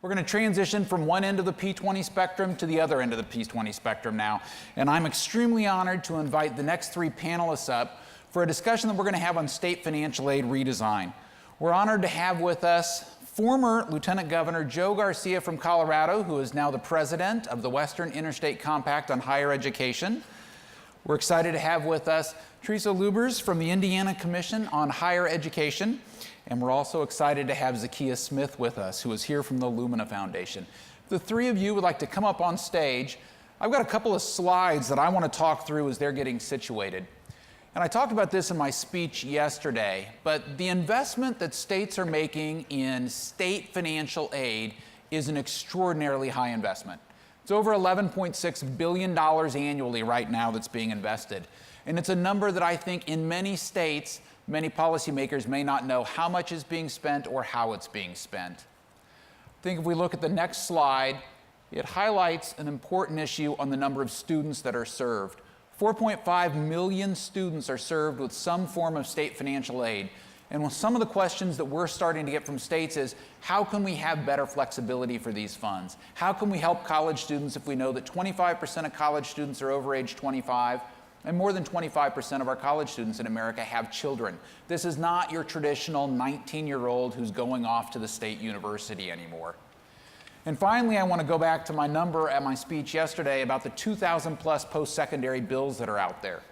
We're going to transition from one end of the P20 spectrum to the other end of the P20 spectrum now. And I'm extremely honored to invite the next three panelists up for a discussion that we're going to have on state financial aid redesign. We're honored to have with us former Lieutenant Governor Joe Garcia from Colorado, who is now the president of the Western Interstate Compact on Higher Education. We're excited to have with us Teresa Lubers from the Indiana Commission on Higher Education. And we're also excited to have Zakiya Smith with us, who is here from the Lumina Foundation. If the three of you would like to come up on stage, I've got a couple of slides that I want to talk through as they're getting situated. And I talked about this in my speech yesterday, but the investment that states are making in state financial aid is an extraordinarily high investment. It's over $11.6 billion annually right now that's being invested. And it's a number that I think in many states, many policymakers may not know how much is being spent or how it's being spent. I think if we look at the next slide, it highlights an important issue on the number of students that are served. 4.5 million students are served with some form of state financial aid. And some of the questions that we're starting to get from states is, how can we have better flexibility for these funds? How can we help college students if we know that 25% of college students are over age 25? And more than 25% of our college students in America have children. This is not your traditional 19-year-old who's going off to the state university anymore. And finally, I want to go back to my number at my speech yesterday about the 2,000 plus post-secondary bills that are out there.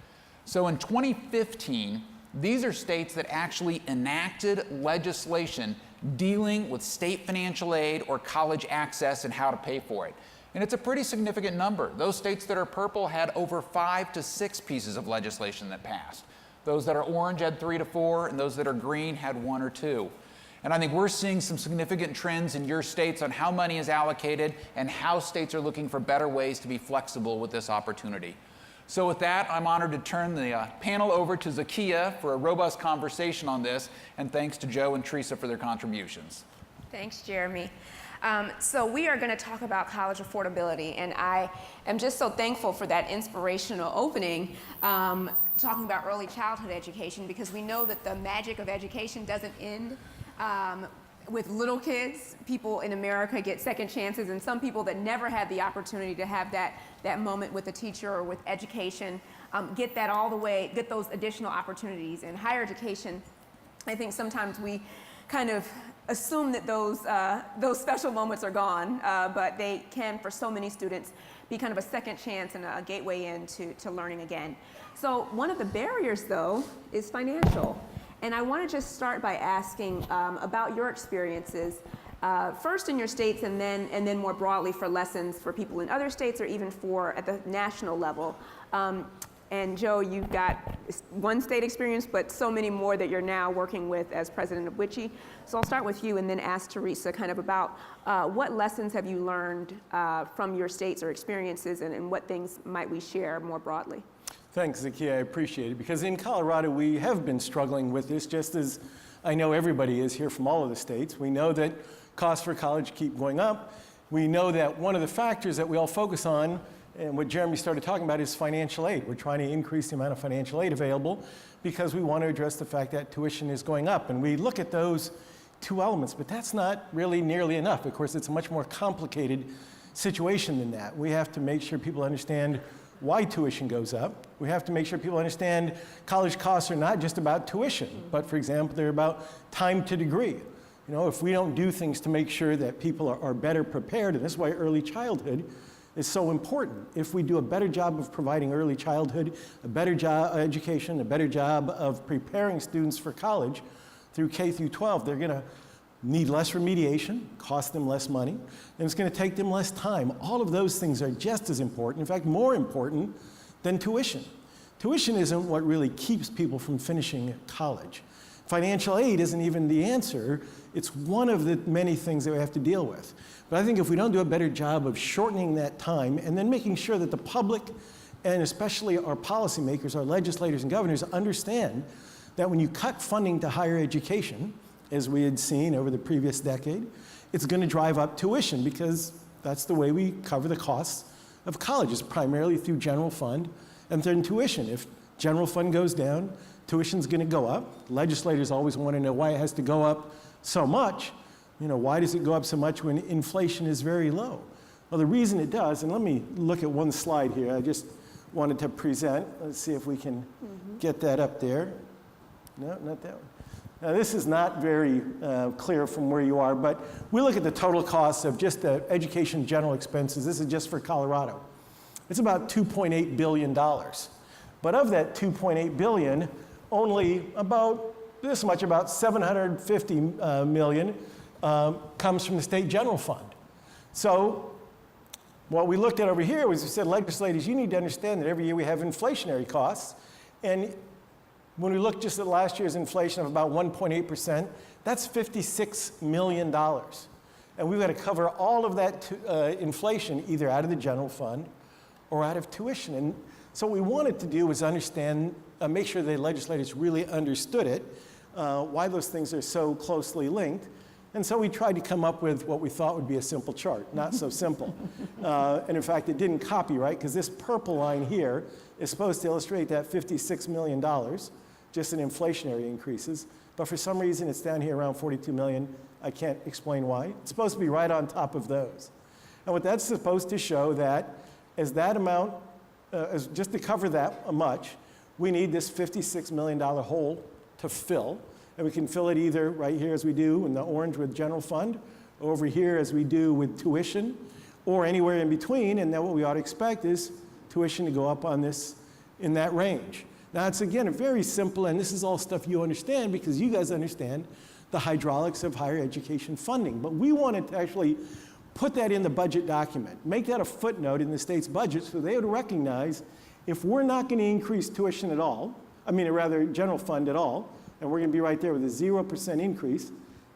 So in 2015, these are states that actually enacted legislation dealing with state financial aid or college access and how to pay for it. And it's a pretty significant number. Those states that are purple had over 5 to 6 pieces of legislation that passed. Those that are orange had 3 to 4, and those that are green had 1 or 2. And I think we're seeing some significant trends in your states on how money is allocated and how states are looking for better ways to be flexible with this opportunity. So with that, I'm honored to turn the panel over to Zakiya for a robust conversation on this, and thanks to Joe and Teresa for their contributions. Thanks, Jeremy. So we are going to talk about college affordability, and I am just so thankful for that inspirational opening talking about early childhood education, because we know that the magic of education doesn't end with little kids. People in America get second chances, and some people that never had the opportunity to have that moment with a teacher or with education get that all the way, get those additional opportunities. In higher education, I think sometimes we kind of assume that those special moments are gone, but they can, for so many students, be kind of a second chance and a gateway into learning again. So one of the barriers, though, is financial. And I want to just start by asking about your experiences, first in your states and then more broadly for lessons for people in other states or even for at the national level. And Joe, you've got one state experience, but so many more that you're now working with as president of WICHE. So I'll start with you and then ask Teresa kind of about what lessons have you learned from your states or experiences, and what things might we share more broadly? Thanks, Zakiya, I appreciate it, because in Colorado we have been struggling with this, just as I know everybody is here from all of the states. We know that costs for college keep going up. We know that one of the factors that we all focus on, and what Jeremy started talking about, is financial aid. We're trying to increase the amount of financial aid available because we want to address the fact that tuition is going up. And we look at those two elements, but that's not really nearly enough. Of course, it's a much more complicated situation than that. We have to make sure people understand why tuition goes up. We have to make sure people understand college costs are not just about tuition, but for example, they're about time to degree. You know, if we don't do things to make sure that people are better prepared, and this is why early childhood is so important. If we do a better job of providing early childhood, a better job education, a better job of preparing students for college through K through 12, they're gonna need less remediation, cost them less money, and it's going to take them less time. All of those things are just as important, in fact, more important than tuition. Tuition isn't what really keeps people from finishing college. Financial aid isn't even the answer. It's one of the many things that we have to deal with. But I think if we don't do a better job of shortening that time and then making sure that the public, and especially our policymakers, our legislators and governors, understand that when you cut funding to higher education, as we had seen over the previous decade, it's going to drive up tuition, because that's the way we cover the costs of college, is primarily through general fund and then tuition. If general fund goes down, tuition's going to go up. Legislators always want to know why it has to go up so much. why does it go up so much when inflation is very low? Well, the reason it does, and let me look at one slide here. I just wanted to present. Let's see if we can get that up there. No, not that one. Now, this is not very clear from where you are, but we look at the total costs of just the education general expenses. This is just for Colorado. It's about $2.8 billion. But of that $2.8 billion, only about this much, about $750 million comes from the state general fund. So what we looked at over here was we said, legislators, you need to understand that every year we have inflationary costs. And when we looked just at last year's inflation of about 1.8%, that's $56 million. And we've got to cover all of that inflation either out of the general fund or out of tuition. And so what we wanted to do was understand, make sure the legislators really understood it, why those things are so closely linked. And so we tried to come up with what we thought would be a simple chart, not so simple. And in fact, it didn't copy right, because this purple line here is supposed to illustrate that $56 million, just in inflationary increases. But for some reason, it's down here around 42 million. I can't explain why. It's supposed to be right on top of those. And what that's supposed to show that as that amount, just to cover that much, we need this $56 million hole to fill. And we can fill it either right here as we do in the orange with general fund, or over here as we do with tuition, or anywhere in between. And then what we ought to expect is tuition to go up on this in that range. Now, it's again very simple, and this is all stuff you understand because you guys understand the hydraulics of higher education funding. But we wanted to actually put that in the budget document, make that a footnote in the state's budget so they would recognize if we're not going to increase tuition at all, rather general fund at all, and we're going to be right there with a 0% increase,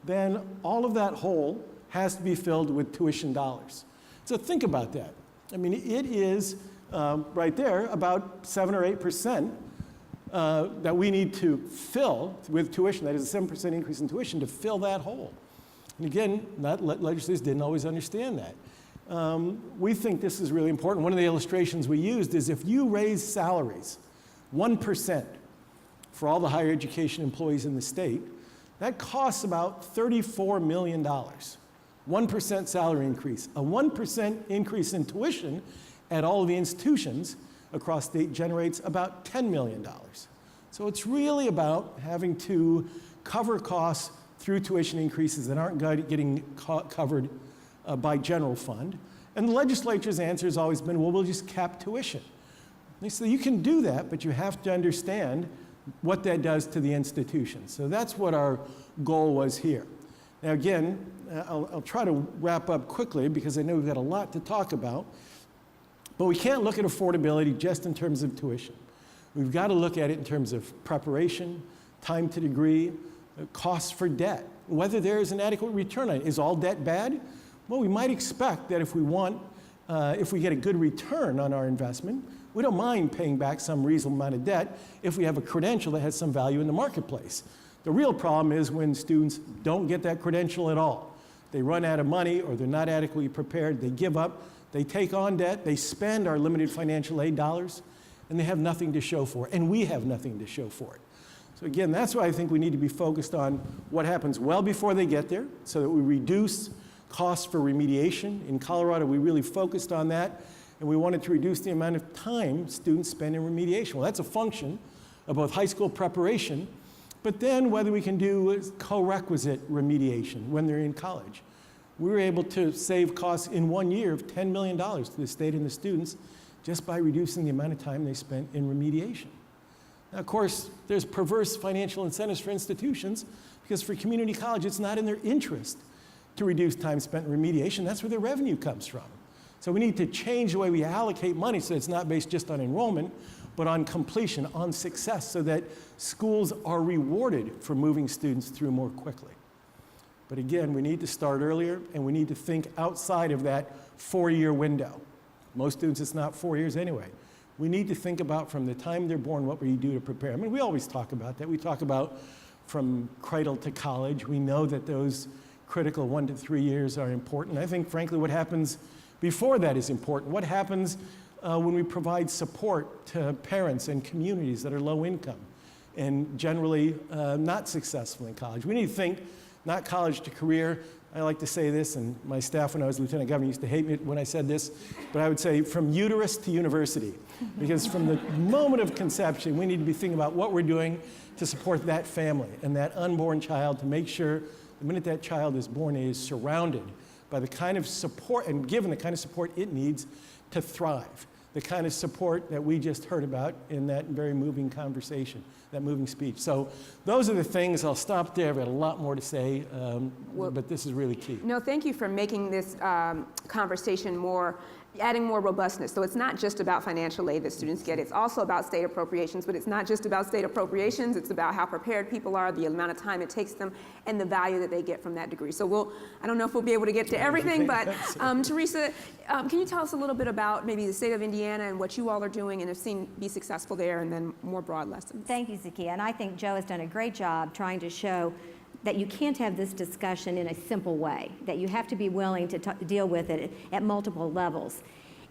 then all of that hole has to be filled with tuition dollars. So think about that. It is right there about 7 or 8% that we need to fill with tuition. That is a 7% increase in tuition to fill that hole. And again, legislators didn't always understand that. We think this is really important. One of the illustrations we used is if you raise salaries 1% for all the higher education employees in the state, that costs about $34 million. 1% salary increase. A 1% increase in tuition at all of the institutions across state generates about $10 million. So it's really about having to cover costs through tuition increases that aren't getting covered by general fund. And the legislature's answer has always been, well, we'll just cap tuition. They say you can do that, but you have to understand what that does to the institution. So that's what our goal was here. Now again, I'll try to wrap up quickly because I know we've got a lot to talk about, but we can't look at affordability just in terms of tuition. We've got to look at it in terms of preparation, time to degree, costs for debt, whether there is an adequate return on it. Is all debt bad? Well, we might expect that if we get a good return on our investment, we don't mind paying back some reasonable amount of debt if we have a credential that has some value in the marketplace. The real problem is when students don't get that credential at all. They run out of money or they're not adequately prepared, they give up, they take on debt, they spend our limited financial aid dollars, and they have nothing to show for it, and we have nothing to show for it. So again, that's why I think we need to be focused on what happens well before they get there so that we reduce costs for remediation. In Colorado, we really focused on that. And we wanted to reduce the amount of time students spend in remediation. Well, that's a function of both high school preparation, but then whether we can do co-requisite remediation when they're in college. We were able to save costs in 1 year of $10 million to the state and the students just by reducing the amount of time they spent in remediation. Now, of course, there's perverse financial incentives for institutions because for community college, it's not in their interest to reduce time spent in remediation. That's where their revenue comes from. So we need to change the way we allocate money so it's not based just on enrollment, but on completion, on success, so that schools are rewarded for moving students through more quickly. But again, we need to start earlier, and we need to think outside of that 4-year window. Most students, it's not 4 years anyway. We need to think about from the time they're born, what we do to prepare. We always talk about that. We talk about from cradle to college. We know that those critical 1 to 3 years are important. I think, frankly, what happens before that is important. What happens when we provide support to parents and communities that are low income and generally not successful in college? We need to think not college to career. I like to say this, and my staff when I was lieutenant governor used to hate me when I said this, but I would say from uterus to university. Because from the moment of conception, we need to be thinking about what we're doing to support that family and that unborn child, to make sure the minute that child is born, it is surrounded by the kind of support and given the kind of support it needs to thrive. The kind of support that we just heard about in that very moving conversation, that moving speech. So those are the things. I'll stop there. I've got a lot more to say, but this is really key. No, thank you for making this conversation adding more robustness. So it's not just about financial aid that students get, it's also about state appropriations, but it's not just about state appropriations, it's about how prepared people are, the amount of time it takes them, and the value that they get from that degree. So I don't know if we'll be able to get to everything, but Teresa, can you tell us a little bit about maybe the state of Indiana and what you all are doing and have seen be successful there, and then more broad lessons? Thank you, Zakiya, and I think Joe has done a great job trying to show that you can't have this discussion in a simple way, that you have to be willing to deal with it at multiple levels.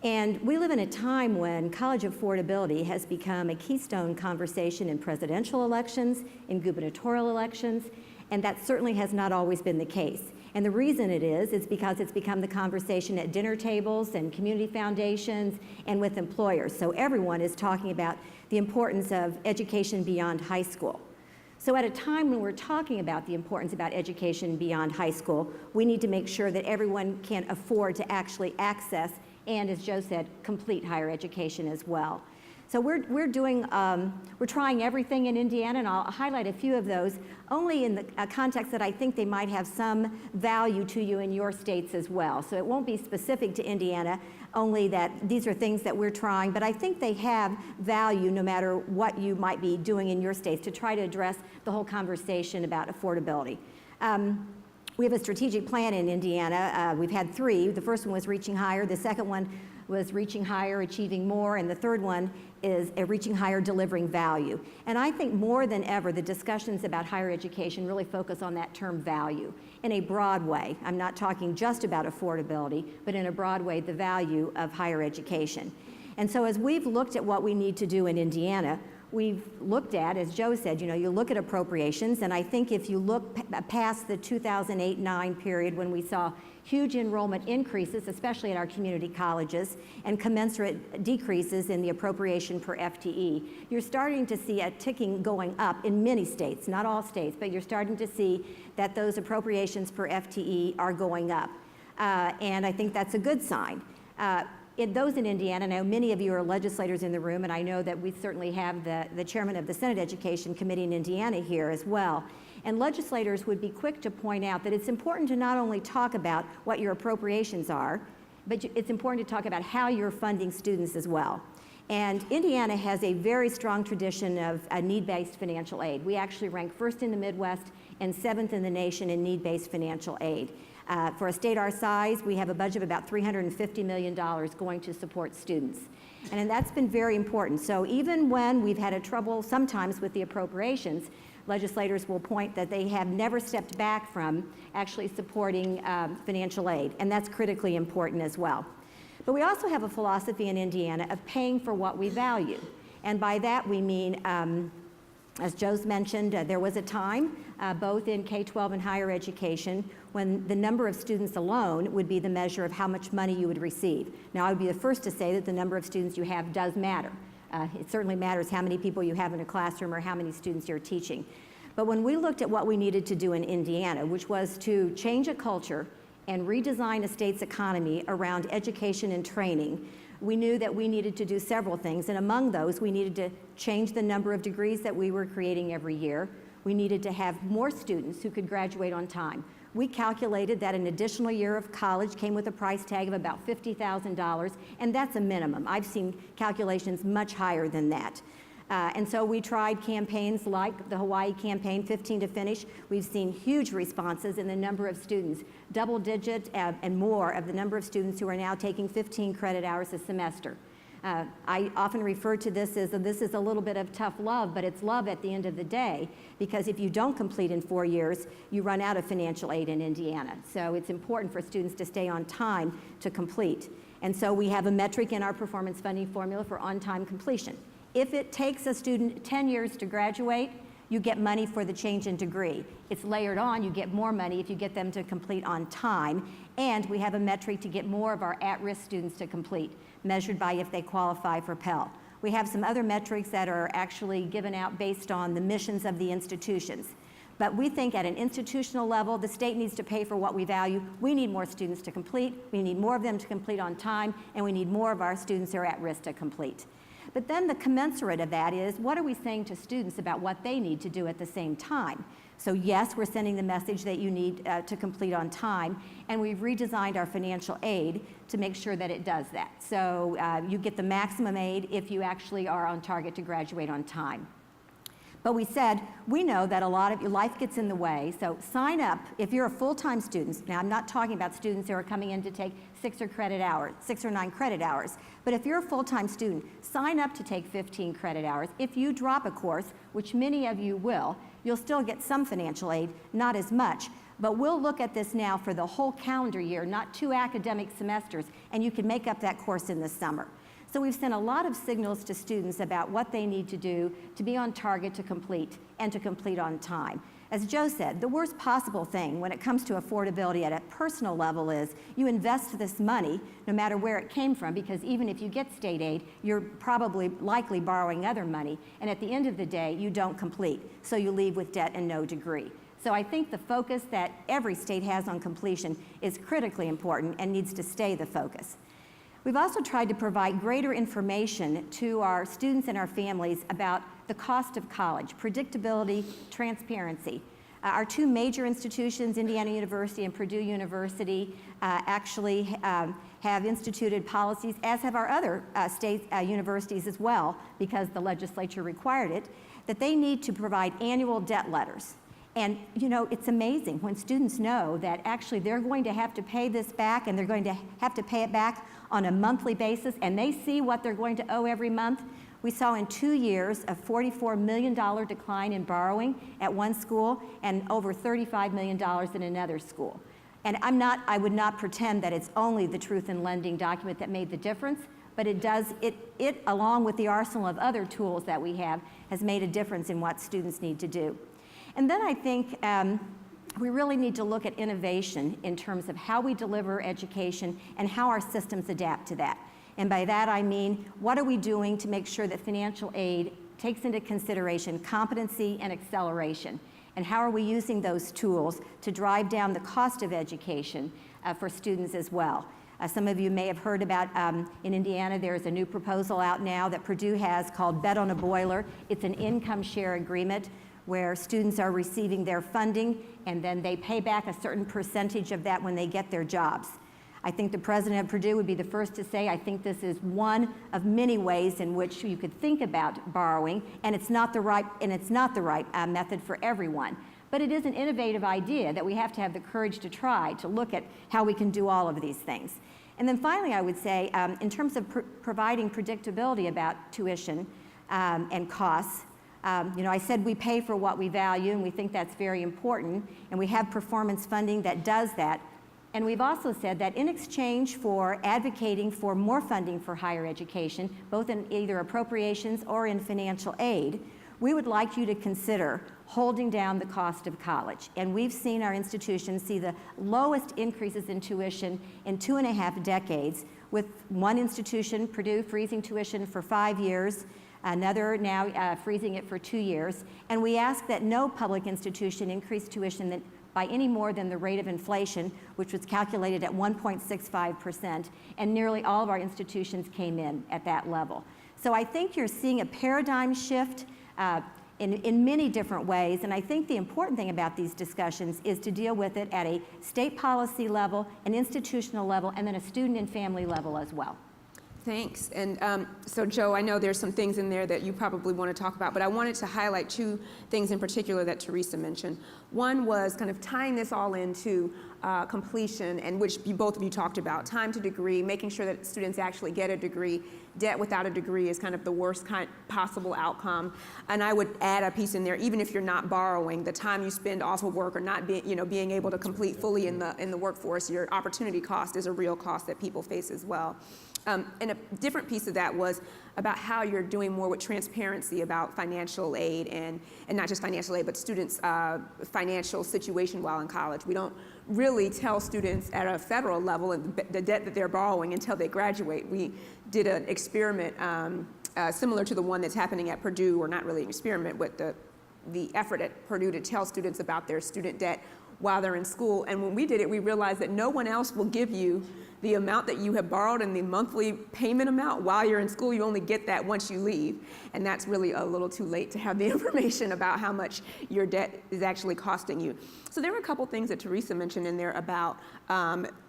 And we live in a time when college affordability has become a keystone conversation in presidential elections, in gubernatorial elections, and that certainly has not always been the case. And the reason it is because it's become the conversation at dinner tables and community foundations and with employers. So everyone is talking about the importance of education beyond high school. So at a time when we're talking about the importance about education beyond high school, we need to make sure that everyone can afford to actually access and, as Joe said, complete higher education as well. So we're trying everything in Indiana, and I'll highlight a few of those only in the context that I think they might have some value to you in your states as well. So it won't be specific to Indiana, only that these are things that we're trying, but I think they have value no matter what you might be doing in your states to try to address the whole conversation about affordability. We have a strategic plan in Indiana. We've had 3. The first one was Reaching Higher. The second one was Reaching Higher, Achieving More. And the third one is Reaching Higher, Delivering Value. And I think more than ever, the discussions about higher education really focus on that term value in a broad way. I'm not talking just about affordability, but in a broad way, the value of higher education. And so as we've looked at what we need to do in Indiana, we've looked at, as Joe said, you look at appropriations, and I think if you look past the 2008-9 period when we saw huge enrollment increases, especially at our community colleges, and commensurate decreases in the appropriation per FTE, you're starting to see a ticking going up in many states, not all states, but you're starting to see that those appropriations per FTE are going up. And I think that's a good sign. Those in Indiana, I know many of you are legislators in the room, and I know that we certainly have the chairman of the Senate Education Committee in Indiana here as well. And legislators would be quick to point out that it's important to not only talk about what your appropriations are, but it's important to talk about how you're funding students as well. And Indiana has a very strong tradition of need-based financial aid. We actually rank 1st in the Midwest and 7th in the nation in need-based financial aid. For a state our size, we have a budget of about $350 million going to support students. And that's been very important. So even when we've had a trouble sometimes with the appropriations, legislators will point that they have never stepped back from actually supporting financial aid, and that's critically important as well. But we also have a philosophy in Indiana of paying for what we value. And by that we mean, as Joe's mentioned, there was a time, both in K-12 and higher education, when the number of students alone would be the measure of how much money you would receive. Now, I would be the first to say that the number of students you have does matter. It certainly matters how many people you have in a classroom or how many students you're teaching. But when we looked at what we needed to do in Indiana, which was to change a culture and redesign a state's economy around education and training, we knew that we needed to do several things, and among those, we needed to change the number of degrees that we were creating every year. We needed to have more students who could graduate on time. We calculated that an additional year of college came with a price tag of about $50,000, and that's a minimum. I've seen calculations much higher than that. And so we tried campaigns like the Hawaii campaign, 15 to Finish. We've seen huge responses in the number of students, double digit and more of the number of students who are now taking 15 credit hours a semester. I often refer to this as this is a little bit of tough love, but it's love at the end of the day, because if you don't complete in 4 years, you run out of financial aid in Indiana. So it's important for students to stay on time to complete. And so we have a metric in our performance funding formula for on-time completion. If it takes a student 10 years to graduate, you get money for the change in degree. It's layered on, you get more money if you get them to complete on time, and we have a metric to get more of our at-risk students to complete, measured by if they qualify for Pell. We have some other metrics that are actually given out based on the missions of the institutions. But we think at an institutional level, the state needs to pay for what we value. We need more students to complete, we need more of them to complete on time, and we need more of our students who are at risk to complete. But then the commensurate of that is, what are we saying to students about what they need to do at the same time? So yes, we're sending the message that you need to complete on time, and we've redesigned our financial aid to make sure that it does that. So you get the maximum aid if you actually are on target to graduate on time. But we said, we know that a lot of your life gets in the way, so sign up if you're a full-time student. Now, I'm not talking about students who are coming in to take 6 or 9 credit hours, but if you're a full-time student, sign up to take 15 credit hours. If you drop a course, which many of you will, you'll still get some financial aid, not as much, but we'll look at this now for the whole calendar year, not 2 academic semesters, and you can make up that course in the summer. So we've sent a lot of signals to students about what they need to do to be on target to complete and to complete on time. As Joe said, the worst possible thing when it comes to affordability at a personal level is you invest this money no matter where it came from, because even if you get state aid, you're probably likely borrowing other money, and at the end of the day, you don't complete, so you leave with debt and no degree. So I think the focus that every state has on completion is critically important and needs to stay the focus. We've also tried to provide greater information to our students and our families about the cost of college, predictability, transparency. Our 2 major institutions, Indiana University and Purdue University, actually have instituted policies, as have our other state universities as well, because the legislature required it, that they need to provide annual debt letters. And you know, it's amazing when students know that actually they're going to have to pay this back, and they're going to have to pay it back on a monthly basis, and they see what they're going to owe every month. We saw in 2 years a $44 million decline in borrowing at one school and over $35 million in another school. And I would not pretend that it's only the Truth in Lending document that made the difference, but it along with the arsenal of other tools that we have, has made a difference in what students need to do. And then I think we really need to look at innovation in terms of how we deliver education and how our systems adapt to that. And by that I mean, what are we doing to make sure that financial aid takes into consideration competency and acceleration? And how are we using those tools to drive down the cost of education for students as well? Some of you may have heard about, in Indiana, there's a new proposal out now that Purdue has called Bet on a Boiler. It's an income share agreement where students are receiving their funding, and then they pay back a certain percentage of that when they get their jobs. I think the president of Purdue would be the first to say, I think this is one of many ways in which you could think about borrowing, and it's not the right method for everyone. But it is an innovative idea that we have to have the courage to try to look at how we can do all of these things. And then finally, I would say, in terms of providing predictability about tuition and costs, you know, I said we pay for what we value, and we think that's very important, and we have performance funding that does that. And we've also said that in exchange for advocating for more funding for higher education, both in either appropriations or in financial aid, we would like you to consider holding down the cost of college. And we've seen our institutions see the lowest increases in tuition in 2.5 decades, with one institution, Purdue, freezing tuition for 5 years, another now freezing it for 2 years. And we ask that no public institution increase tuition by any more than the rate of inflation, which was calculated at 1.65%, and nearly all of our institutions came in at that level. So I think you're seeing a paradigm shift in many different ways, and I think the important thing about these discussions is to deal with it at a state policy level, an institutional level, and then a student and family level as well. Thanks. And so, Joe, I know there's some things in there that you probably want to talk about, but I wanted to highlight 2 things in particular that Teresa mentioned. One was kind of tying this all into completion, and which both of you talked about, time to degree, making sure that students actually get a degree. Debt without a degree is kind of the worst possible outcome. And I would add a piece in there, even if you're not borrowing, the time you spend off of work or not being able to complete fully in the workforce, your opportunity cost is a real cost that people face as well. And a different piece of that was about how you're doing more with transparency about financial aid and not just financial aid, but students' financial situation while in college. We don't really tell students at a federal level the debt that they're borrowing until they graduate. We did an experiment similar to the one that's happening at Purdue, or not really an experiment, but the effort at Purdue to tell students about their student debt while they're in school. And when we did it, we realized that no one else will give you the amount that you have borrowed and the monthly payment amount while you're in school. You only get that once you leave. And that's really a little too late to have the information about how much your debt is actually costing you. So there were a couple things that Teresa mentioned in there about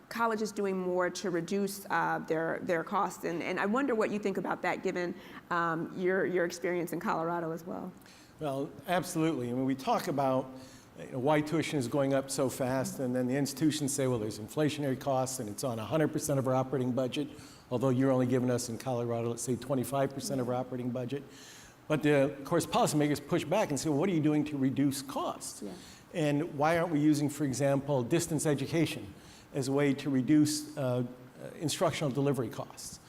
colleges doing more to reduce their costs. And I wonder what you think about that, given your experience in Colorado as well. Well, absolutely. I mean, we talk about why tuition is going up so fast, and then the institutions say, well, there's inflationary costs, and it's on 100% of our operating budget, although you're only giving us in Colorado, let's say 25% of our operating budget. But of course, policymakers push back and say, well, what are you doing to reduce costs? Yeah. And why aren't we using, for example, distance education as a way to reduce instructional delivery costs?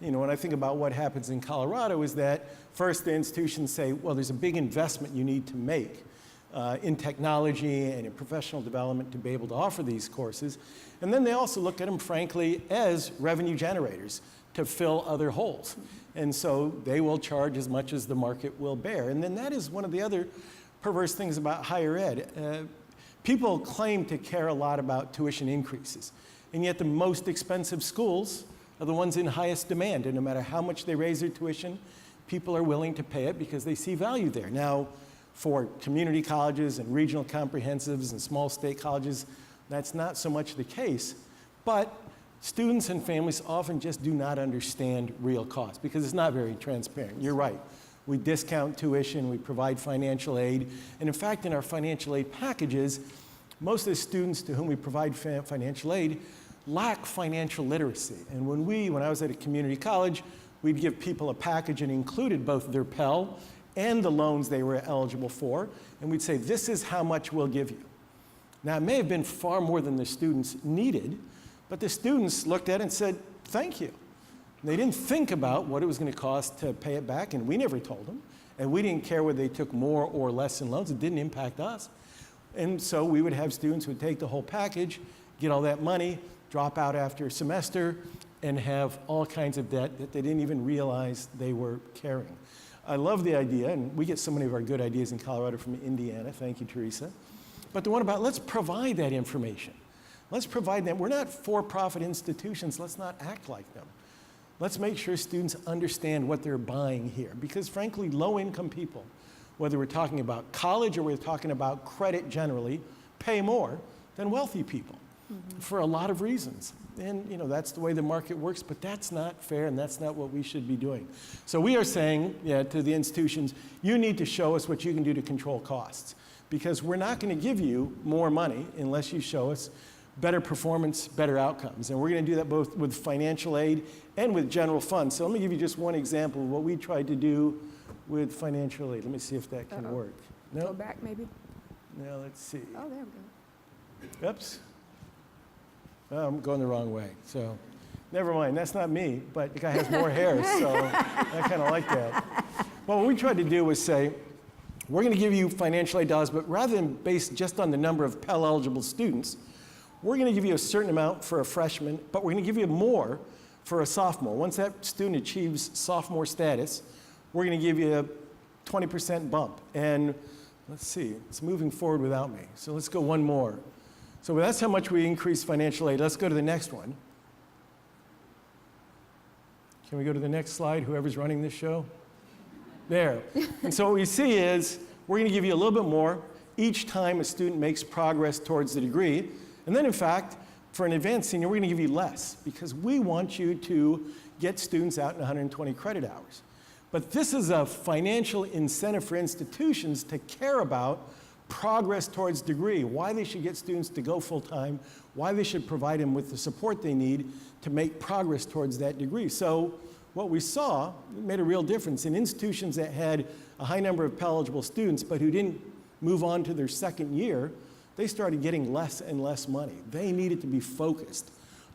You know, when I think about what happens in Colorado is that first the institutions say, well, there's a big investment you need to make in technology and in professional development to be able to offer these courses. And then they also look at them, frankly, as revenue generators to fill other holes. And so they will charge as much as the market will bear. And then that is one of the other perverse things about higher ed. People claim to care a lot about tuition increases, and yet the most expensive schools are the ones in highest demand. And no matter how much they raise their tuition, people are willing to pay it because they see value there. Now, for community colleges and regional comprehensives and small state colleges, that's not so much the case. But students and families often just do not understand real costs because it's not very transparent. You're right. We discount tuition, we provide financial aid, and in fact, in our financial aid packages, most of the students to whom we provide financial aid lack financial literacy. And when I was at a community college, we'd give people a package and included both their Pell and the loans they were eligible for, and we'd say, this is how much we'll give you. Now, it may have been far more than the students needed, but the students looked at it and said, thank you. They didn't think about what it was going to cost to pay it back, and we never told them, and we didn't care whether they took more or less in loans. It didn't impact us. And so we would have students who would take the whole package, get all that money, drop out after a semester, and have all kinds of debt that they didn't even realize they were carrying. I love the idea, and we get so many of our good ideas in Colorado from Indiana. Thank you, Teresa. But the one about, let's provide that information. Let's provide that. We're not for-profit institutions. Let's not act like them. Let's make sure students understand what they're buying here. Because frankly, low-income people, whether we're talking about college or we're talking about credit generally, pay more than wealthy people for a lot of reasons. And you know, that's the way the market works, but that's not fair and that's not what we should be doing. So we are saying to the institutions, you need to show us what you can do to control costs, because we're not going to give you more money unless you show us better performance, better outcomes. And we're going to do that both with financial aid and with general funds. So let me give you just one example of what we tried to do with financial aid. Let me see if that can work. No? Go back, maybe. No, let's see. Oh, there we go. Oops. Well, I'm going the wrong way. So never mind. That's not me, but the guy has more hair, so I kind of like that. Well, what we tried to do was say, we're going to give you financial aid dollars, but rather than based just on the number of Pell-eligible students, we're going to give you a certain amount for a freshman, but we're going to give you more for a sophomore. Once that student achieves sophomore status, we're going to give you a 20% bump. And let's see, it's moving forward without me. So let's go one more. So that's how much we increase financial aid. Let's go to the next one. Can we go to the next slide, whoever's running this show? There. And so what we see is we're going to give you a little bit more each time a student makes progress towards the degree. And then, in fact, for an advanced senior, we're going to give you less because we want you to get students out in 120 credit hours. But this is a financial incentive for institutions to care about progress towards degree, why they should get students to go full-time, why they should provide them with the support they need to make progress towards that degree. So what we saw made a real difference in institutions that had a high number of Pell-eligible students but who didn't move on to their second year. They started getting less and less money. They needed to be focused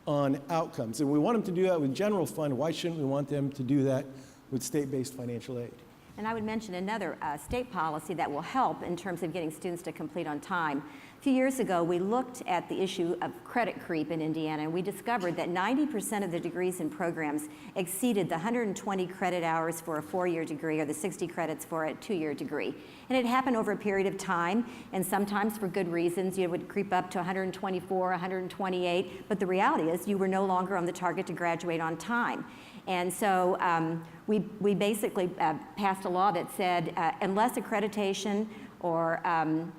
on outcomes. And we want them to do that with general fund. Why shouldn't we want them to do that with state-based financial aid? And I would mention another state policy that will help in terms of getting students to complete on time. A few years ago, we looked at the issue of credit creep in Indiana, and we discovered that 90% of the degrees and programs exceeded the 120 credit hours for a 4-year degree or the 60 credits for a 2-year degree. And it happened over a period of time, and sometimes for good reasons. You would creep up to 124, 128, but the reality is you were no longer on the target to graduate on time. And so we basically passed a law that said unless accreditation or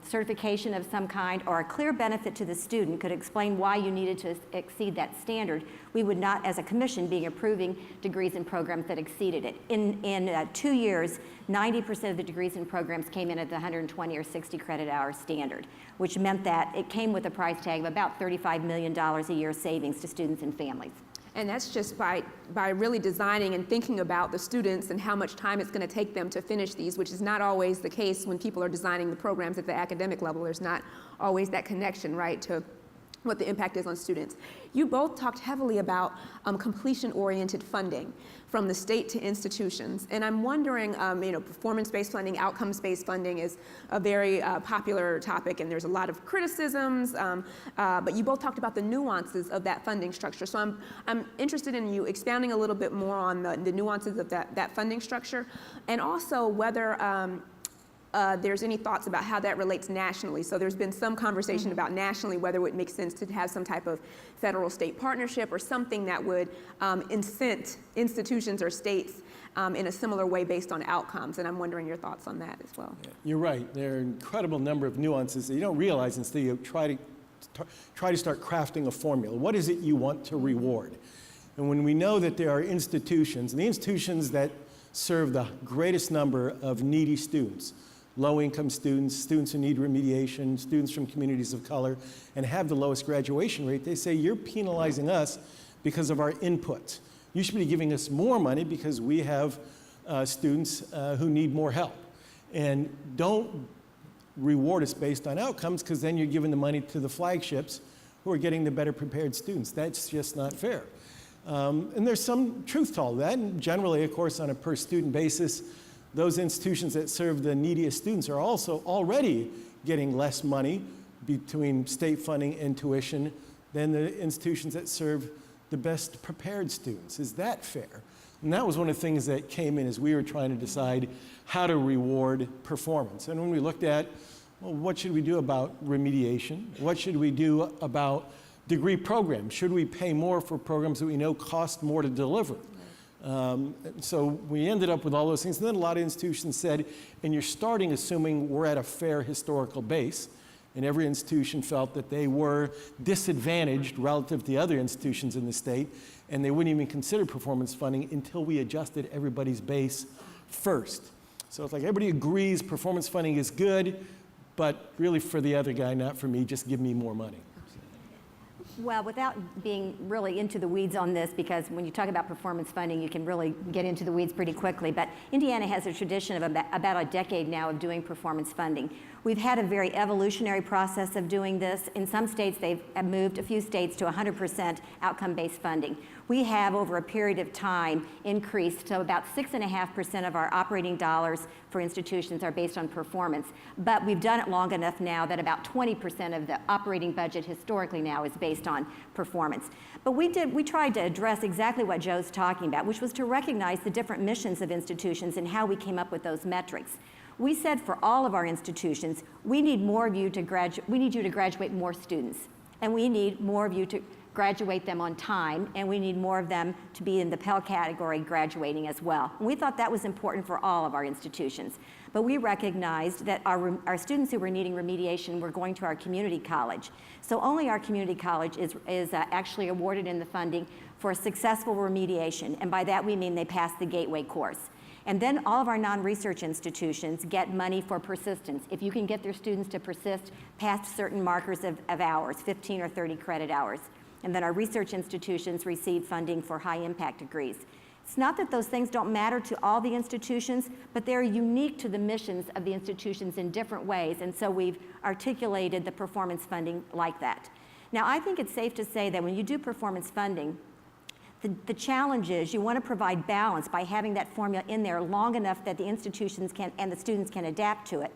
certification of some kind or a clear benefit to the student could explain why you needed to exceed that standard, we would not, as a commission, be approving degrees and programs that exceeded it. In 2 years, 90% of the degrees and programs came in at the 120 or 60 credit hour standard, which meant that it came with a price tag of about $35 million a year savings to students and families. And that's just by really designing and thinking about the students and how much time it's going to take them to finish these, which is not always the case when people are designing the programs at the academic level. There's not always that connection, right, to what the impact is on students. You both talked heavily about completion-oriented funding from the state to institutions. And I'm wondering, performance-based funding, outcomes-based funding is a very popular topic, and there's a lot of criticisms, but you both talked about the nuances of that funding structure. So I'm interested in you expounding a little bit more on the nuances of that funding structure, and also whether there's any thoughts about how that relates nationally. So there's been some conversation about nationally whether it would make sense to have some type of federal-state partnership or something that would incent institutions or states in a similar way based on outcomes. And I'm wondering your thoughts on that as well. Yeah, you're right. There are an incredible number of nuances that you don't realize until you try to start crafting a formula. What is it you want to reward? And when we know that there are institutions, and the institutions that serve the greatest number of needy students, low-income students, students who need remediation, students from communities of color, and have the lowest graduation rate, they say, you're penalizing us because of our input. You should be giving us more money because we have students who need more help. And don't reward us based on outcomes, because then you're giving the money to the flagships who are getting the better prepared students. That's just not fair. And there's some truth to all that, and generally, of course, on a per-student basis, those institutions that serve the neediest students are also already getting less money between state funding and tuition than the institutions that serve the best prepared students. Is that fair? And that was one of the things that came in as we were trying to decide how to reward performance. And when we looked at, well, what should we do about remediation? What should we do about degree programs? Should we pay more for programs that we know cost more to deliver? So we ended up with all those things. And then a lot of institutions said, and you're starting assuming we're at a fair historical base. And every institution felt that they were disadvantaged relative to the other institutions in the state. And they wouldn't even consider performance funding until we adjusted everybody's base first. So it's like everybody agrees performance funding is good, but really for the other guy, not for me, just give me more money. Well, without being really into the weeds on this, because when you talk about performance funding, you can really get into the weeds pretty quickly, but Indiana has a tradition of about a decade now of doing performance funding. We've had a very evolutionary process of doing this. In some states, they've moved, a few states, to 100% outcome-based funding. We have, over a period of time, increased to about 6.5% of our operating dollars for institutions are based on performance. But we've done it long enough now that about 20% of the operating budget historically now is based on performance. But we tried to address exactly what Joe's talking about, which was to recognize the different missions of institutions and how we came up with those metrics. We said for all of our institutions, we need more of you to graduate more students, and we need more of you to graduate them on time, and we need more of them to be in the Pell category graduating as well. And we thought that was important for all of our institutions. But we recognized that our students who were needing remediation were going to our community college. So only our community college is actually awarded in the funding for a successful remediation, and by that we mean they pass the gateway course. And then all of our non-research institutions get money for persistence. If you can get their students to persist past certain markers of hours, 15 or 30 credit hours. And then our research institutions receive funding for high impact degrees. It's not that those things don't matter to all the institutions, but they're unique to the missions of the institutions in different ways. And so we've articulated the performance funding like that. Now, I think it's safe to say that when you do performance funding, the challenge is you want to provide balance by having that formula in there long enough that the institutions can and the students can adapt to it.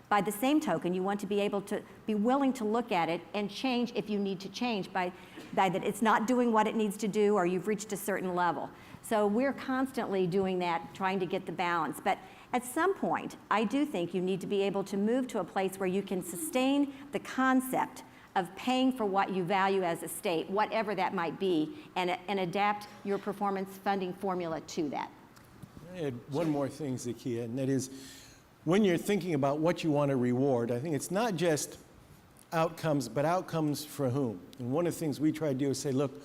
By the same token, you want to be able to be willing to look at it and change if you need to change by that it's not doing what it needs to do or you've reached a certain level. So we're constantly doing that, trying to get the balance. But at some point, I do think you need to be able to move to a place where you can sustain the concept of paying for what you value as a state, whatever that might be, and adapt your performance funding formula to that. I add one more thing, Zakiya, and that is, when you're thinking about what you want to reward, I think it's not just outcomes, but outcomes for whom? And one of the things we try to do is say, look,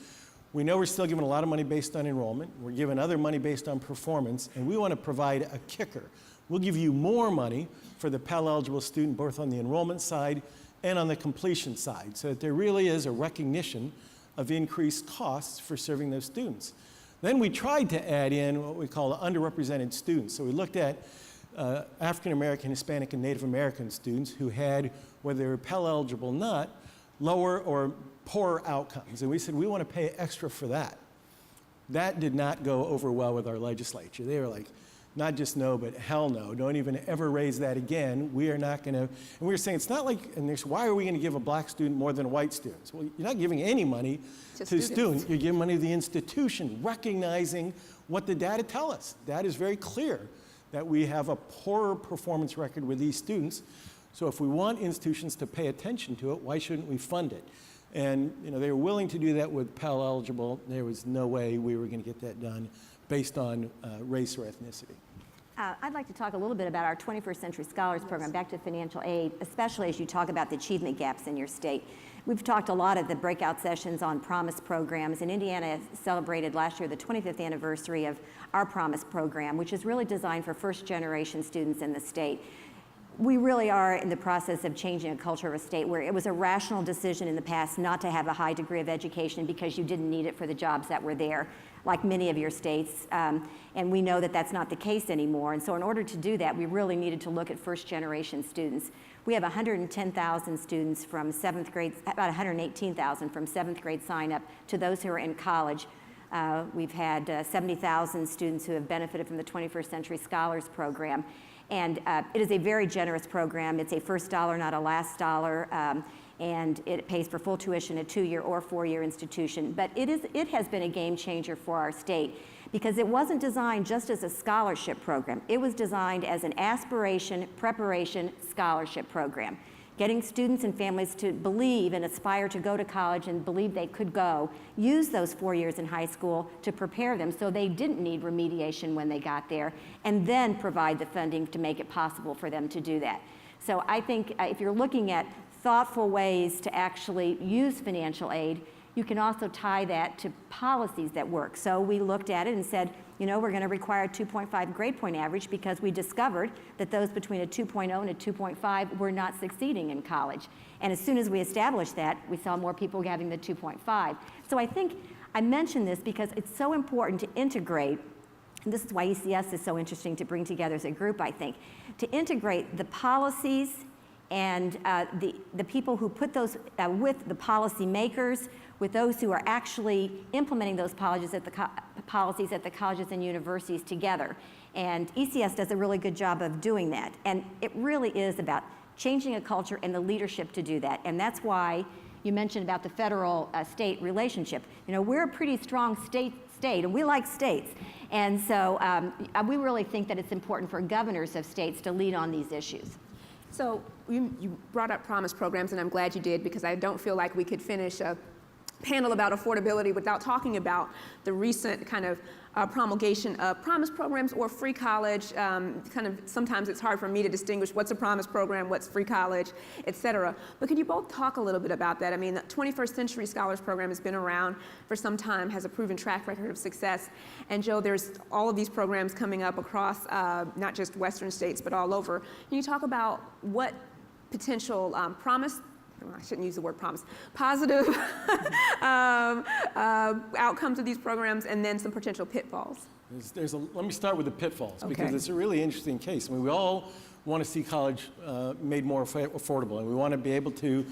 we know we're still giving a lot of money based on enrollment, we're giving other money based on performance, and we want to provide a kicker. We'll give you more money for the Pell-eligible student, both on the enrollment side and on the completion side, so that there really is a recognition of increased costs for serving those students. Then we tried to add in what we call underrepresented students. So we looked at African American, Hispanic, and Native American students who had, whether they were Pell eligible or not, lower or poorer outcomes. And we said, we want to pay extra for that. That did not go over well with our legislature. They were like, not just no, but hell no. Don't even ever raise that again. We are not going to. And we were saying, it's not like, and there's, why are we going to give a black student more than white students? Well, you're not giving any money to the student. You're giving money to the institution, recognizing what the data tell us. That is very clear, that we have a poorer performance record with these students. So if we want institutions to pay attention to it, why shouldn't we fund it? And they were willing to do that with Pell eligible. There was no way we were going to get that done based on race or ethnicity. I'd like to talk a little bit about our 21st Century Scholars Program, back to financial aid, especially as you talk about the achievement gaps in your state. We've talked a lot at the breakout sessions on Promise programs, and Indiana celebrated last year the 25th anniversary of our Promise program, which is really designed for first-generation students in the state. We really are in the process of changing a culture of a state where it was a rational decision in the past not to have a high degree of education because you didn't need it for the jobs that were there, like many of your states. And we know that that's not the case anymore. And so in order to do that, we really needed to look at first-generation students. We have 110,000 students from 7th grade, about 118,000 from 7th grade sign up to those who are in college. We've had 70,000 students who have benefited from the 21st Century Scholars Program. And it is a very generous program. It's a first dollar, not a last dollar, and it pays for full tuition, a 2-year or 4-year institution. But it has been a game changer for our state because it wasn't designed just as a scholarship program. It was designed as an aspiration, preparation, scholarship program, getting students and families to believe and aspire to go to college and believe they could go, use those 4 years in high school to prepare them so they didn't need remediation when they got there, and then provide the funding to make it possible for them to do that. So I think if you're looking at thoughtful ways to actually use financial aid, you can also tie that to policies that work. So we looked at it and said, we're going to require a 2.5 grade point average because we discovered that those between a 2.0 and a 2.5 were not succeeding in college. And as soon as we established that, we saw more people having the 2.5. So I think I mention this because it's so important to integrate, and this is why ECS is so interesting to bring together as a group, I think, to integrate the policies and the people who put those with the policy makers, with those who are actually implementing those policies at the colleges and universities together. And ECS does a really good job of doing that. And it really is about changing a culture and the leadership to do that. And that's why you mentioned about the federal-state relationship. We're a pretty strong state, and we like states. And so we really think that it's important for governors of states to lead on these issues. So you brought up Promise programs, and I'm glad you did because I don't feel like we could finish a panel about affordability without talking about the recent kind of promulgation of Promise programs or free college. Sometimes it's hard for me to distinguish what's a Promise program, what's free college, et cetera. But could you both talk a little bit about that? I mean, the 21st Century Scholars Program has been around for some time, has a proven track record of success. And Joe, there's all of these programs coming up across not just Western states, but all over. Can you talk about what potential Promise, I shouldn't use the word promise, positive outcomes of these programs, and then some potential pitfalls? Let me start with the pitfalls, Okay. because it's a really interesting case. I mean, we all want to see college made more affordable, and we want to be able to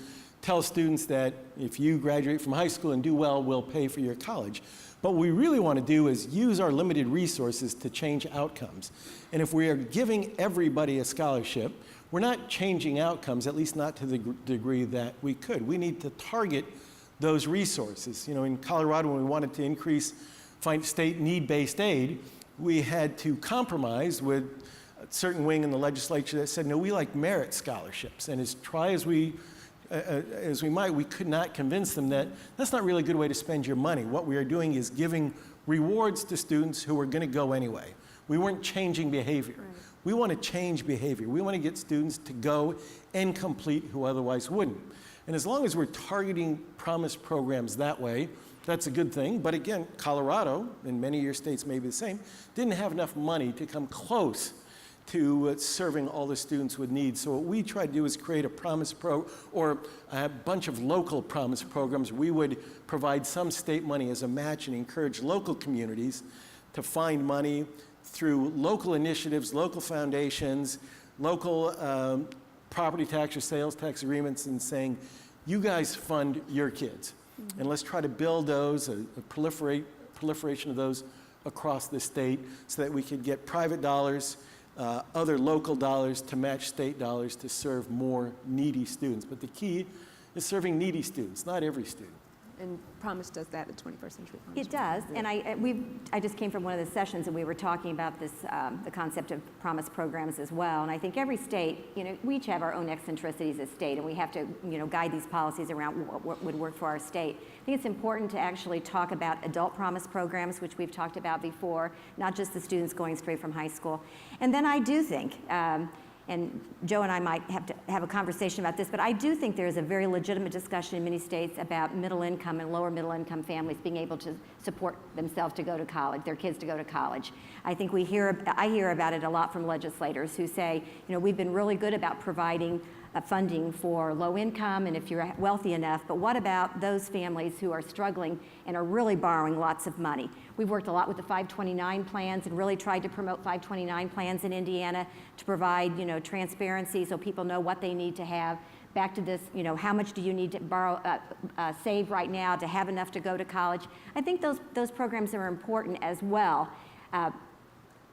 tell students that if you graduate from high school and do well, we'll pay for your college. But what we really want to do is use our limited resources to change outcomes. And if we are giving everybody a scholarship, we're not changing outcomes, at least not to the degree that we could. We need to target those resources. You know, in Colorado, when we wanted to increase state need-based aid, we had to compromise with a certain wing in the legislature that said, no, we like merit scholarships. And as try as we might, we could not convince them that that's not really a good way to spend your money. What we are doing is giving rewards to students who are going to go anyway. We weren't changing behavior. Right. We want to change behavior. We want to get students to go and complete who otherwise wouldn't. And as long as we're targeting promise programs that way, that's a good thing. But again, Colorado, and many of your states may be the same, didn't have enough money to come close to serving all the students with needs. So what we tried to do is create a promise or a bunch of local promise programs. We would provide some state money as a match and encourage local communities to find money through local initiatives, local foundations, local property tax or sales tax agreements, and saying, you guys fund your kids. Mm-hmm. And let's try to build those, a proliferation of those across the state so that we could get private dollars, other local dollars to match state dollars to serve more needy students. But the key is serving needy students, not every student. And Promise does that, the 21st Century Promise. It does, and I just came from one of the sessions and we were talking about this, the concept of promise programs as well. And I think every state, you know, we each have our own eccentricities as state, and we have to, you know, guide these policies around what would work for our state. I think it's important to actually talk about adult promise programs, which we've talked about before, not just the students going straight from high school. And then I do think, and Joe and I might have to have a conversation about this, but I do think there is a very legitimate discussion in many states about middle income and lower middle income families being able to support themselves to go to college, their kids to go to college. I think I hear about it a lot from legislators who say, you know, we've been really good about providing funding for low income and if you're wealthy enough, but what about those families who are struggling and are really borrowing lots of money? We've worked a lot with the 529 plans and really tried to promote 529 plans in Indiana to provide, you know, transparency so people know what they need to have. Back to this, you know, how much do you need to borrow, save right now to have enough to go to college? I think those programs are important as well.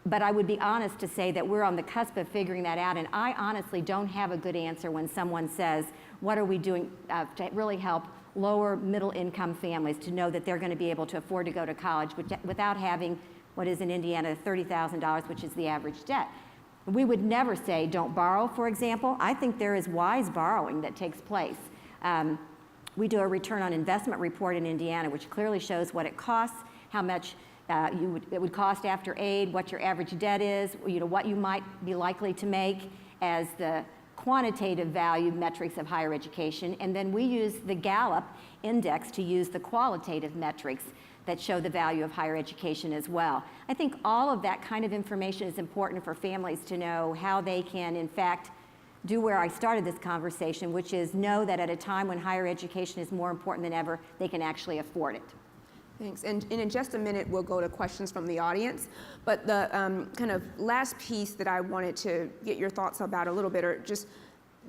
But I would be honest to say that we're on the cusp of figuring that out, and I honestly don't have a good answer when someone says, what are we doing to really help lower middle income families to know that they're going to be able to afford to go to college without having what is in Indiana $30,000, which is the average debt. We would never say don't borrow, for example. I think there is wise borrowing that takes place. We do a return on investment report in Indiana, which clearly shows what it costs, how much it would cost after aid, what your average debt is, you know, what you might be likely to make as the quantitative value metrics of higher education. And then we use the Gallup index to use the qualitative metrics that show the value of higher education as well. I think all of that kind of information is important for families to know how they can, in fact, do where I started this conversation, which is know that at a time when higher education is more important than ever, they can actually afford it. Thanks. And in just a minute, we'll go to questions from the audience. But the kind of last piece that I wanted to get your thoughts about a little bit are just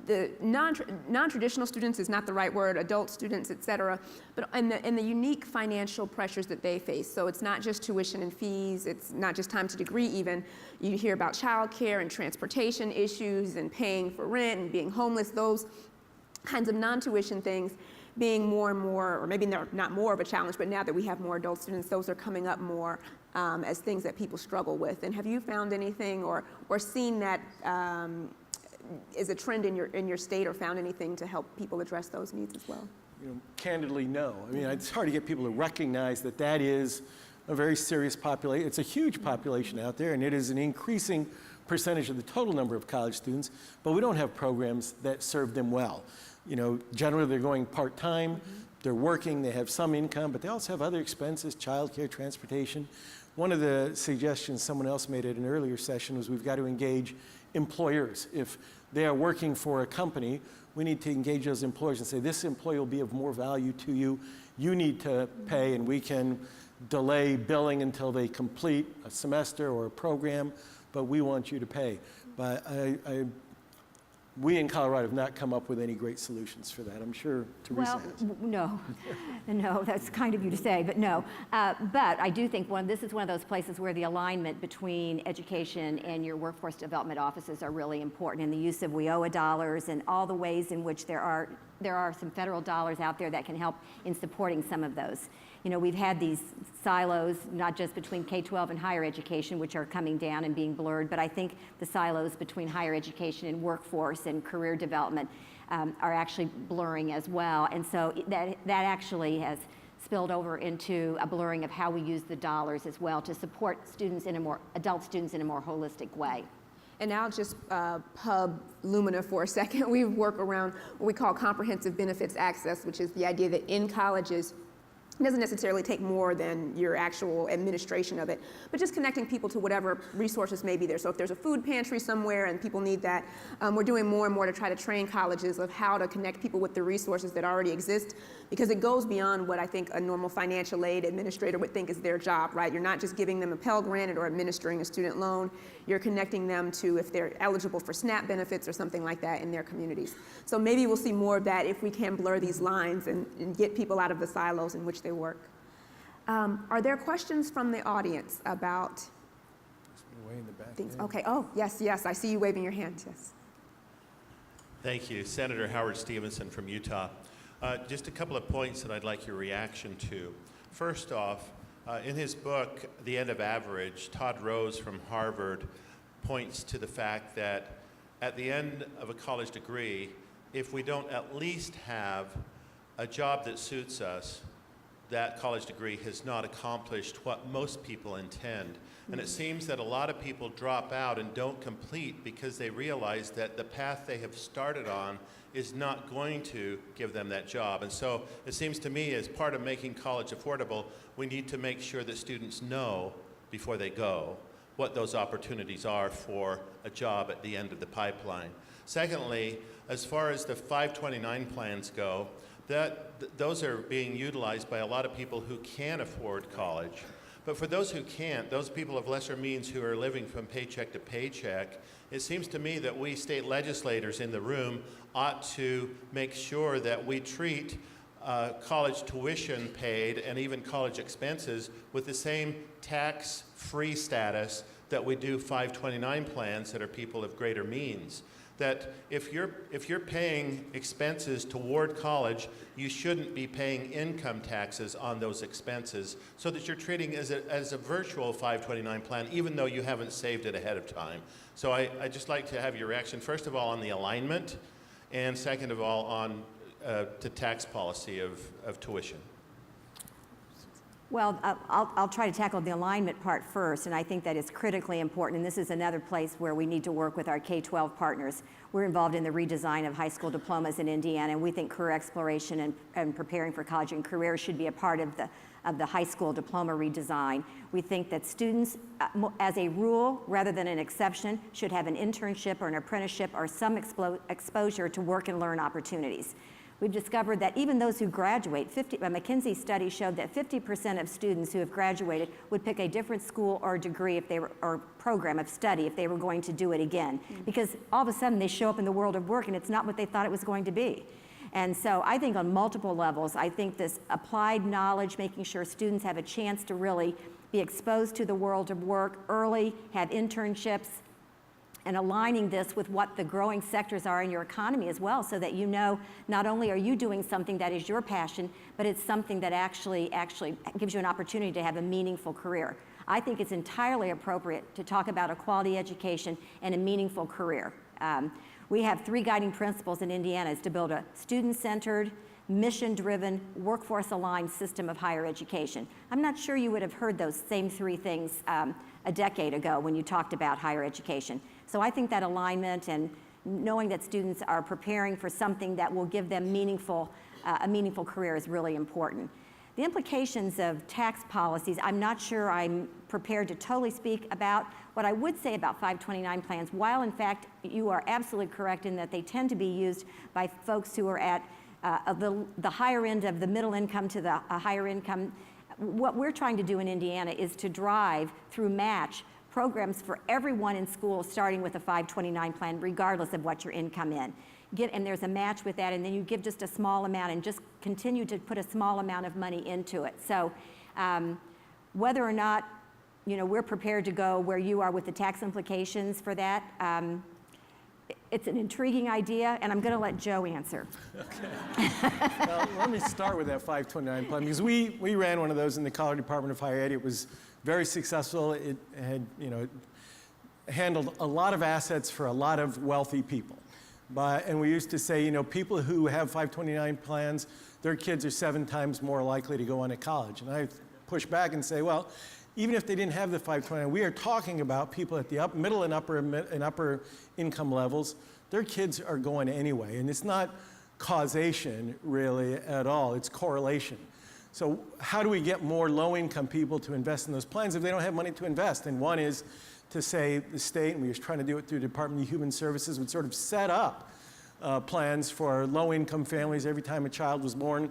the non-traditional students is not the right word, adult students, et cetera, but and the unique financial pressures that they face. So it's not just tuition and fees, it's not just time to degree even. You hear about childcare and transportation issues and paying for rent and being homeless, those kinds of non-tuition things being more and more, or maybe they're not more of a challenge, but now that we have more adult students, those are coming up more as things that people struggle with. And have you found anything or seen that is a trend in your state, or found anything to help people address those needs as well? You know, candidly, no. I mean, it's hard to get people to recognize that that is a very serious population. It's a huge population out there, and it is an increasing percentage of the total number of college students, but we don't have programs that serve them well. You know, generally they're going part-time, they're working, they have some income, but they also have other expenses, childcare, transportation. One of the suggestions someone else made at an earlier session was we've got to engage employers. If they are working for a company, we need to engage those employers and say, this employee will be of more value to you. You need to pay, and we can delay billing until they complete a semester or a program, but we want you to pay. But we in Colorado have not come up with any great solutions for that. I'm sure Teresa has. No, no, that's kind of you to say, but no. But I do think this is one of those places where the alignment between education and your workforce development offices are really important, and the use of WIOA dollars and all the ways in which there are some federal dollars out there that can help in supporting some of those. You know, we've had these silos, not just between K-12 and higher education, which are coming down and being blurred, but I think the silos between higher education and workforce and career development are actually blurring as well. And so that actually has spilled over into a blurring of how we use the dollars as well to support adult students in a more holistic way. And I'll just pub Lumina for a second. We work around what we call comprehensive benefits access, which is the idea that in colleges, it doesn't necessarily take more than your actual administration of it, but just connecting people to whatever resources may be there. So if there's a food pantry somewhere and people need that, we're doing more and more to try to train colleges of how to connect people with the resources that already exist, because it goes beyond what I think a normal financial aid administrator would think is their job, right? You're not just giving them a Pell Grant or administering a student loan. You're connecting them to if they're eligible for SNAP benefits or something like that in their communities. So maybe we'll see more of that if we can blur these lines and get people out of the silos in which they work. Are there questions from the audience about Way in the back things? there. Okay, oh, yes, I see you waving your hand, yes. Thank you. Senator Howard Stevenson from Utah. Just a couple of points that I'd like your reaction to. First off, in his book, The End of Average, Todd Rose from Harvard points to the fact that at the end of a college degree, if we don't at least have a job that suits us, that college degree has not accomplished what most people intend. And it seems that a lot of people drop out and don't complete because they realize that the path they have started on is not going to give them that job. And so it seems to me, as part of making college affordable, we need to make sure that students know before they go what those opportunities are for a job at the end of the pipeline. Secondly, as far as the 529 plans go, those are being utilized by a lot of people who can afford college. But for those who can't, those people of lesser means who are living from paycheck to paycheck, it seems to me that we state legislators in the room ought to make sure that we treat college tuition paid and even college expenses with the same tax-free status that we do 529 plans that are people of greater means. That if you're paying expenses toward college, you shouldn't be paying income taxes on those expenses, so that you're treating it as a virtual 529 plan, even though you haven't saved it ahead of time. So I'd just like to have your reaction, first of all, on the alignment, and second of all, on the tax policy of tuition. Well, I'll try to tackle the alignment part first, and I think that is critically important, and this is another place where we need to work with our K-12 partners. We're involved in the redesign of high school diplomas in Indiana, and we think career exploration and preparing for college and career should be a part of the high school diploma redesign. We think that students, as a rule rather than an exception, should have an internship or an apprenticeship or some exposure to work and learn opportunities. We've discovered that even those who graduate, a McKinsey study showed that 50% of students who have graduated would pick a different school or degree or program of study if they were going to do it again. Because all of a sudden they show up in the world of work and it's not what they thought it was going to be. And so I think on multiple levels, I think this applied knowledge, making sure students have a chance to really be exposed to the world of work early, have internships, and aligning this with what the growing sectors are in your economy as well, so that you know not only are you doing something that is your passion, but it's something that actually gives you an opportunity to have a meaningful career. I think it's entirely appropriate to talk about a quality education and a meaningful career. We have 3 guiding principles in Indiana: is to build a student-centered, mission-driven, workforce-aligned system of higher education. I'm not sure you would have heard those same 3 things a decade ago when you talked about higher education. So I think that alignment and knowing that students are preparing for something that will give them a meaningful career is really important. The implications of tax policies, I'm not sure I'm prepared to totally speak about. What I would say about 529 plans, while in fact you are absolutely correct in that they tend to be used by folks who are at the higher end of the middle income to the higher income, what we're trying to do in Indiana is to drive through match programs for everyone in school, starting with a 529 plan, regardless of what your income in. And there's a match with that, and then you give just a small amount and just continue to put a small amount of money into it. So whether or not we're prepared to go where you are with the tax implications for that, it's an intriguing idea, and I'm going to let Joe answer. Okay. Well, let me start with that 529 plan, because we ran one of those in the Colorado Department of Higher Ed. It was very successful. It had, it handled a lot of assets for a lot of wealthy people. And we used to say, people who have 529 plans, their kids are 7 times more likely to go on to college. And I push back and say, well, even if they didn't have the 529, we are talking about people at the middle and upper income levels. Their kids are going anyway, and it's not causation really at all, it's correlation. So how do we get more low-income people to invest in those plans if they don't have money to invest? And one is to say the state, and we were trying to do it through the Department of Human Services, would sort of set up plans for low-income families every time a child was born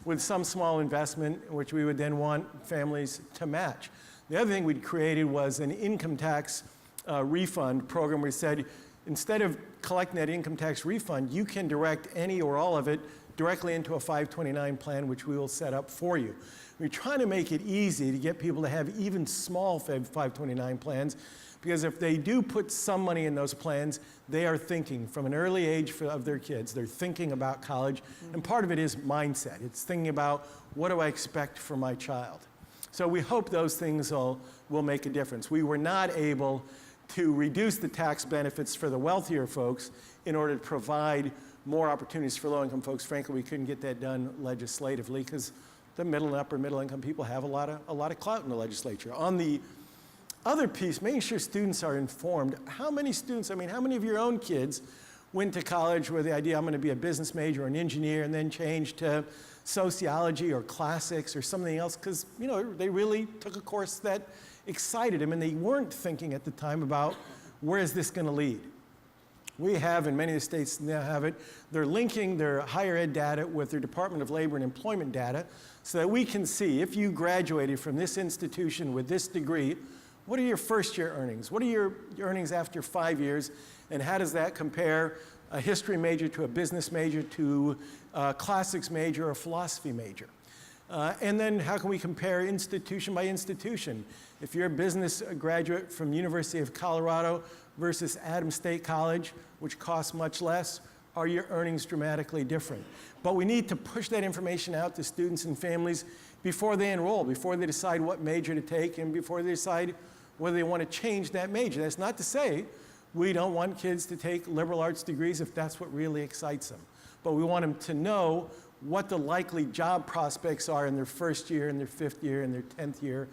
with some small investment, which we would then want families to match. The other thing we'd created was an income tax refund program where we said, instead of collecting that income tax refund, you can direct any or all of it directly into a 529 plan, which we will set up for you. We're trying to make it easy to get people to have even small 529 plans, because if they do put some money in those plans, they are thinking from an early age of their kids, they're thinking about college, and part of it is mindset. It's thinking about, what do I expect from my child? So we hope those things will make a difference. We were not able to reduce the tax benefits for the wealthier folks in order to provide more opportunities for low-income folks. Frankly, we couldn't get that done legislatively because the middle and upper middle-income people have a lot of clout in the legislature. On the other piece, making sure students are informed. How many students, how many of your own kids went to college with the idea, I'm going to be a business major or an engineer, and then changed to sociology or classics or something else because, they really took a course that excited them, and they weren't thinking at the time about, where is this going to lead? We have, and many of the states now have it, they're linking their higher ed data with their Department of Labor and Employment data so that we can see, if you graduated from this institution with this degree, what are your first-year earnings? What are your earnings after 5 years? And how does that compare a history major to a business major to a classics major or a philosophy major? And then how can we compare institution by institution? If you're a business graduate from University of Colorado versus Adams State College, which costs much less, are your earnings dramatically different? But we need to push that information out to students and families before they enroll, before they decide what major to take, and before they decide whether they want to change that major. That's not to say we don't want kids to take liberal arts degrees if that's what really excites them. But we want them to know what the likely job prospects are in their first year, in their 5th year, in their 10th year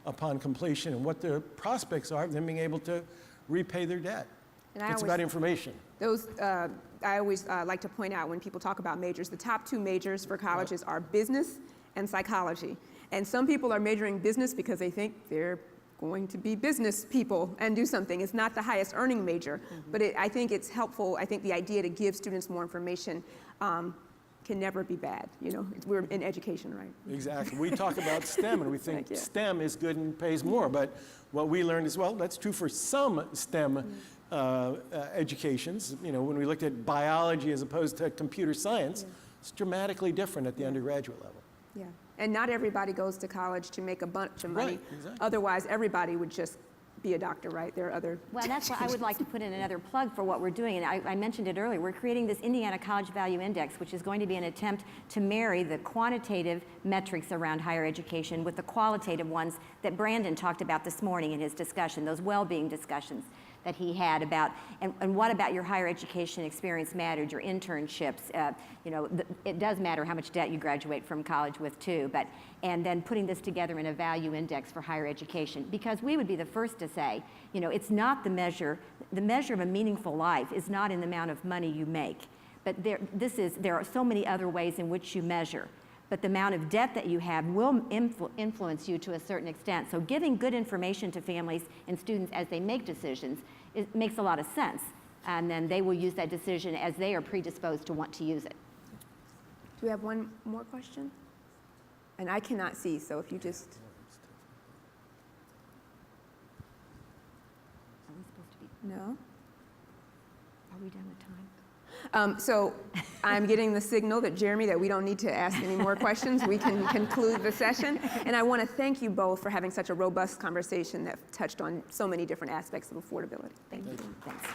upon completion, and what the prospects are of them being able to repay their debt. It's about information. I always like to point out when people talk about majors, the top 2 majors for colleges are business and psychology. And some people are majoring business because they think they're going to be business people and do something. It's not the highest earning major, but I think it's helpful. I think the idea to give students more information can never be bad. We're in education, right? Exactly. We talk about STEM, and we think STEM is good and pays more, but what we learned is, well, that's true for some STEM educations. When we looked at biology as opposed to computer science, it's dramatically different at the undergraduate level. Yeah, and not everybody goes to college to make a bunch of money. Right, exactly. Otherwise, everybody would just be a doctor, right? There are other... Well, that's why I would like to put in another plug for what we're doing. And I mentioned it earlier. We're creating this Indiana College Value Index, which is going to be an attempt to marry the quantitative metrics around higher education with the qualitative ones that Brandon talked about this morning in his discussion, those well-being discussions that he had about, and what about your higher education experience mattered, your internships. It does matter how much debt you graduate from college with too, and then putting this together in a value index for higher education, because we would be the first to say, it's not the measure of a meaningful life is not in the amount of money you make, but there are so many other ways in which you measure. But the amount of debt that you have will influence you to a certain extent. So giving good information to families and students as they make decisions, it makes a lot of sense. And then they will use that decision as they are predisposed to want to use it. Do we have one more question? And I cannot see, so if you just... No? Are we done with time? So I'm getting the signal that, Jeremy, that we don't need to ask any more questions. We can conclude the session. And I want to thank you both for having such a robust conversation that touched on so many different aspects of affordability. Thank you. Thanks.